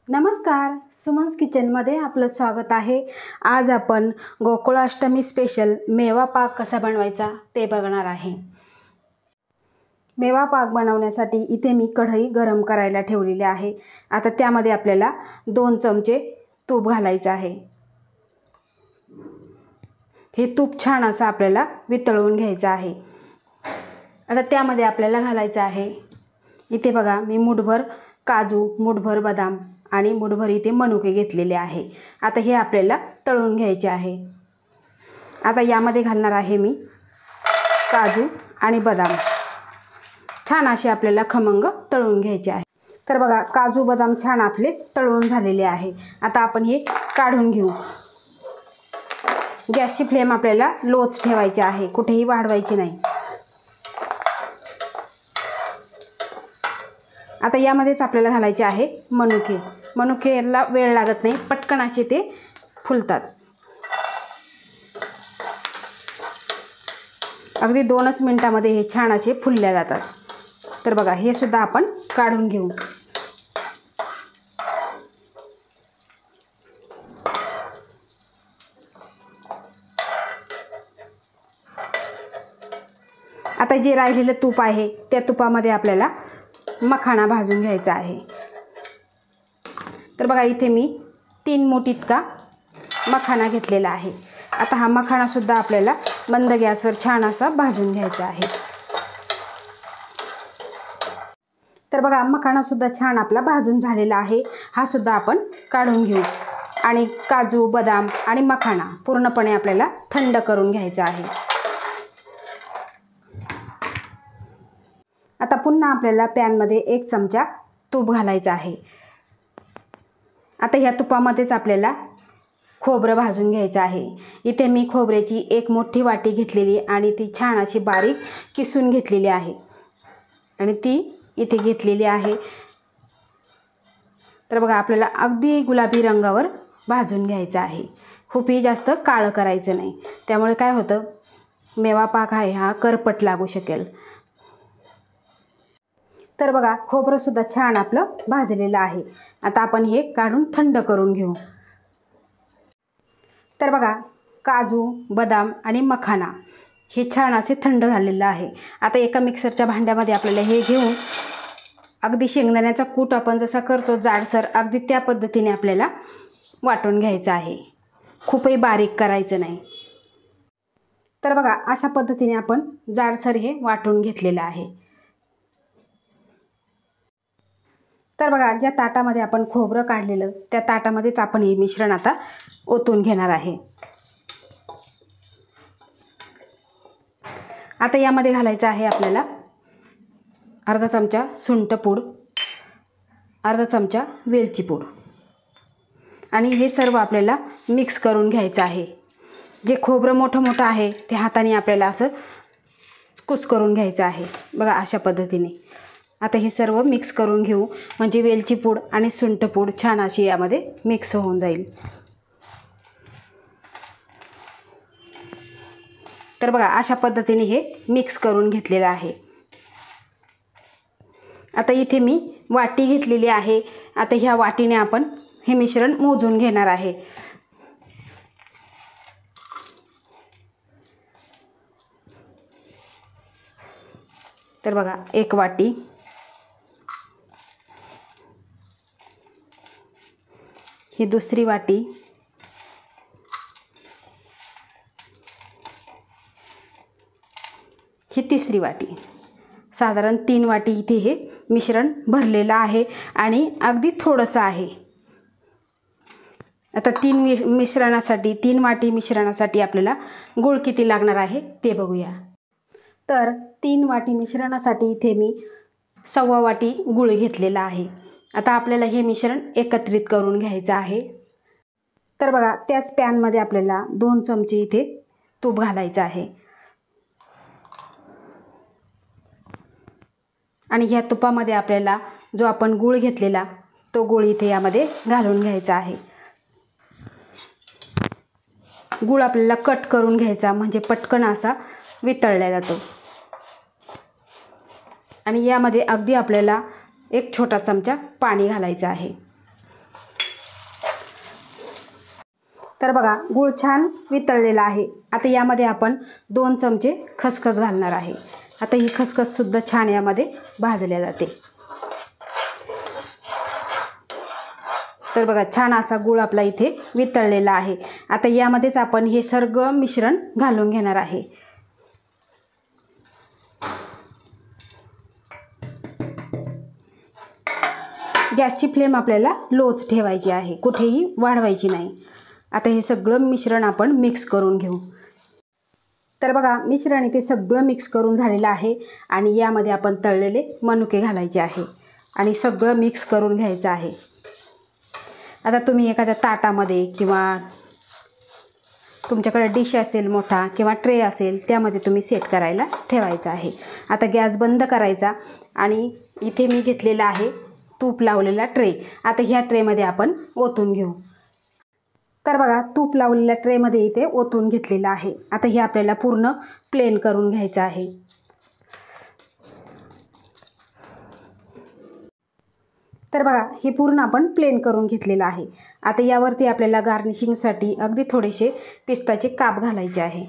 नमस्कार, सुमन्स किचनमध्ये आपलं स्वागत आहे। आज आपण गोकुळाष्टमी स्पेशल मेवा पाक कसा बनवायचा ते बघणार आहे। मेवा पाक बनवण्यासाठी इथे मी कढई गरम करायला ठेवलेली आहे। आता त्यामध्ये आपल्याला 2 चमचे तूप घालायचे आहे। हे तूप छान असं आपल्याला वितळवून घ्यायचं आहे। आता त्यामध्ये आपल्याला घालायचं आहे, इथे बघा मी मुठभर काजू, मुठभर बदाम आणि मुठभर इथे मनुके घेतलेले आहे। आता हे आपल्याला तळून घ्यायचे आहे। आता यामध्ये घालणार आहे मी काजू आणि बदाम, छान असे आपल्याला खमंग तळून घ्यायचे आहे। तर बघा काजू बदाम छान आपले तळून झालेले आहे। आता आपण हे काढून घेऊ। गॅसची फ्लेम आपल्याला लोच ठेवायची आहे, कुठेही वाढवायची नाही। आता यामध्येच आपल्याला घालायचे आहे मनुके। मनुकेला वेळ लागत नाही, पटकन असे ते फुलतात। अगदी 2च मिनिटांमध्ये हे छान असे फुलल्या जातात। तर बघा हे सुद्धा आपण काढून घेऊ। आता जे राहिलेलं तूप आहे त्या तुपामध्ये आपल्याला मखाना भाजून घ्यायचा आहे। तर बघा इथे मी 3 मूठ इतका मखाना घेतलेला आहे। आता हा मखाना सुद्धा आपल्याला मंद गॅसवर छान असा भाजून घ्यायचा आहे। तर बघा मखाना सुद्धा छान आपला भाजून झालेला आहे। हा सुद्धा आपण काढून घेऊ आणि काजू बदाम आणि मखाना पूर्णपणे आपल्याला थंड करून घ्यायचा आहे। आता पुन्हा आपल्याला पॅनमध्ये 1 चमचा तूप घालायचा आहे। आता ह्या तुपामध्येच आपल्याला खोबरं भाजून घ्यायचं आहे। इथे मी खोबऱ्याची 1 मोठी वाटी घेतलेली आणि ती छान अशी बारीक किसून घेतलेली आहे आणि ती इथे घेतलेली आहे। तर बघा आपल्याला अगदी गुलाबी रंगावर भाजून घ्यायचं आहे, खूपही जास्त काळं करायचं नाही, त्यामुळे काय होतं मेवा पाक आहे हा करपट लागू शकेल। तर बघा खोबरं सुद्धा छान आपलं भाजलेलं आहे। आता आपण हे काढून थंड करून घेऊ। तर बघा काजू बदाम आणि मखाना हे छान असे थंड झालेलं आहे। आता एका मिक्सरच्या भांड्यामध्ये आपल्याला हे घेऊन अगदी शेंगदाण्याचा कूट आपण जसा करतो जाडसर, अगदी त्या पद्धतीने आपल्याला वाटून घ्यायचं आहे, खूपही बारीक करायचं नाही। तर बघा अशा पद्धतीने आपण जाडसर हे वाटून घेतलेलं आहे। तर बघा ज्या ताटामध्ये आपण खोबरं काढलेलं त्या ताटामध्येच आपण हे मिश्रण आता ओतून घेणार आहे। आता यामध्ये घालायचं आहे आपल्याला अर्धा चमचा सुंठपूड, अर्धा चमचा वेलची पूड आणि हे सर्व आपल्याला मिक्स करून घ्यायचं आहे। जे खोबरं मोठं मोठं आहे ते हाताने आपल्याला असं कुस्करून घ्यायचं आहे, बघा अशा पद्धतीने। आता हे सर्व मिक्स करून घेऊ, म्हणजे वेलची पूड आणि सुंठपूड छान अशी यामध्ये मिक्स होऊन जाईल। तर बघा अशा पद्धतीने हे मिक्स करून घेतलेलं आहे। आता इथे मी वाटी घेतलेली आहे। आता ह्या वाटीने आपण हे मिश्रण मोजून घेणार आहे। तर बघा 1 वाटी, ही दुसरी वाटी, ही तिसरी वाटी, साधारण 3 वाटी इथे हे मिश्रण भरलेलं आहे आणि अगदी थोडंसं आहे। आता 3 वाटी मिश्रणासाठी आपल्याला गूळ किती लागणार आहे ते बघूया। तर 3 वाटी मिश्रणासाठी इथे मी 1.25 वाटी गूळ घेतलेला आहे। आता आपल्याला हे मिश्रण एकत्रित करून घ्यायचं आहे। तर बघा त्याच पॅनमध्ये आपल्याला 2 चमचे इथे तूप घालायचं आहे आणि ह्या तुपामध्ये आपल्याला जो आपण गूळ घेतलेला तो गूळ इथे यामध्ये घालून घ्यायचा आहे। गूळ आपल्याला कट करून घ्यायचा, म्हणजे पटकन असा वितळला जातो। आणि यामध्ये अगदी आपल्याला 1 छोटा चमचा पाणी घालायचं आहे। तर बघा गूळ छान वितळलेला आहे. आता यामध्ये आपण 2 चमचे खसखस घालणार आहे. आता ही खसखससुद्धा छान यामध्ये भाजल्या जाते. तर बघा छान असा गूळ आपला इथे वितळलेला आहे. आता यामध्येच आपण हे सगळं मिश्रण घालून घेणार आहे. गॅसची फ्लेम आपल्याला लोच ठेवायची आहे, कुठेही वाढवायची नाही. आता हे सगळं मिश्रण आपण मिक्स करून घेऊ. तर बघा मिश्रण इथे सगळं मिक्स करून झालेलं आहे आणि यामध्ये आपण तळलेले मनुके घालायचे आहे आणि सगळं मिक्स करून घ्यायचं आहे. आता तुम्ही एखाद्या ताटामध्ये किंवा तुमच्याकडे डिश असेल मोठा किंवा ट्रे असेल त्यामध्ये तुम्ही सेट करायला ठेवायचं आहे. आता गॅस बंद करायचा आणि इथे मी घेतलेला आहे तूप लावलेला ट्रे. आता ह्या ट्रेमध्ये आपण ओतून घेऊ. तर बघा तूप लावलेल्या ट्रेमध्ये इथे ओतून घेतलेलं आहे. आता हे आपल्याला पूर्ण प्लेन करून घ्यायचं आहे. तर बघा हे पूर्ण आपण प्लेन करून घेतलेलं आहे. आता यावरती आपल्याला गार्निशिंगसाठी अगदी थोडेसे पिस्ताचे काप घालायचे आहे.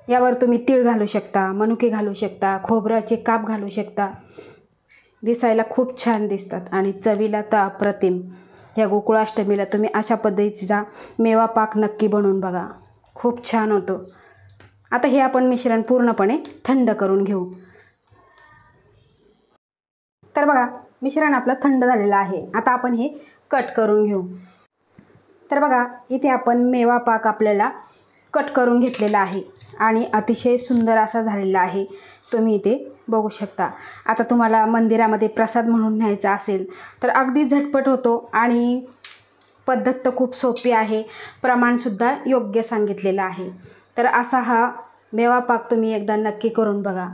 यावर तुम्ही तीळ घालू शकता, मनुके घालू शकता, खोबऱ्याचे काप घालू शकता. दिसायला खूप छान दिसतात आणि चवीला तर अप्रतिम. या गोकुळाष्टमीला तुम्ही अशा पद्धतीचा मेवा पाक नक्की बनवून बघा, खूप छान होतो. आता हे आपण मिश्रण पूर्णपणे थंड करून घेऊ. तर बघा मिश्रण आपलं थंड झालेलं आहे. आता आपण हे कट करून घेऊ. तर बघा इथे आपण मेवा पाक आपल्याला कट करून घेतलेला आहे आणि अतिशय सुंदर असा झालेला आहे. तुम्ही इथे बघू शकता. आता तुम्हाला मंदिरामध्ये प्रसाद म्हणून न्यायचा असेल तर अगदी झटपट होतो आणि पद्धत तर खूप सोपी आहे. प्रमाणसुद्धा योग्य सांगितलेलं आहे. तर असा हा मेवा पाक तुम्ही एकदा नक्की करून बघा.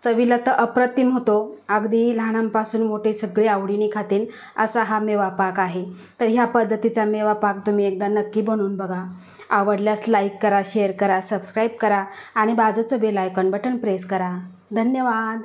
चवीला तर अप्रतिम होतो. अगदी लहानांपासून मोठे सगळे आवडीने खातील असा हा मेवा पाक आहे. तर ह्या पद्धतीचा मेवा पाक तुम्ही एकदा नक्की बनवून बघा. आवडल्यास लाईक करा, शेअर करा, सबस्क्राईब करा आणि बाजूचं बेल आयकॉन बटन प्रेस करा. धन्यवाद.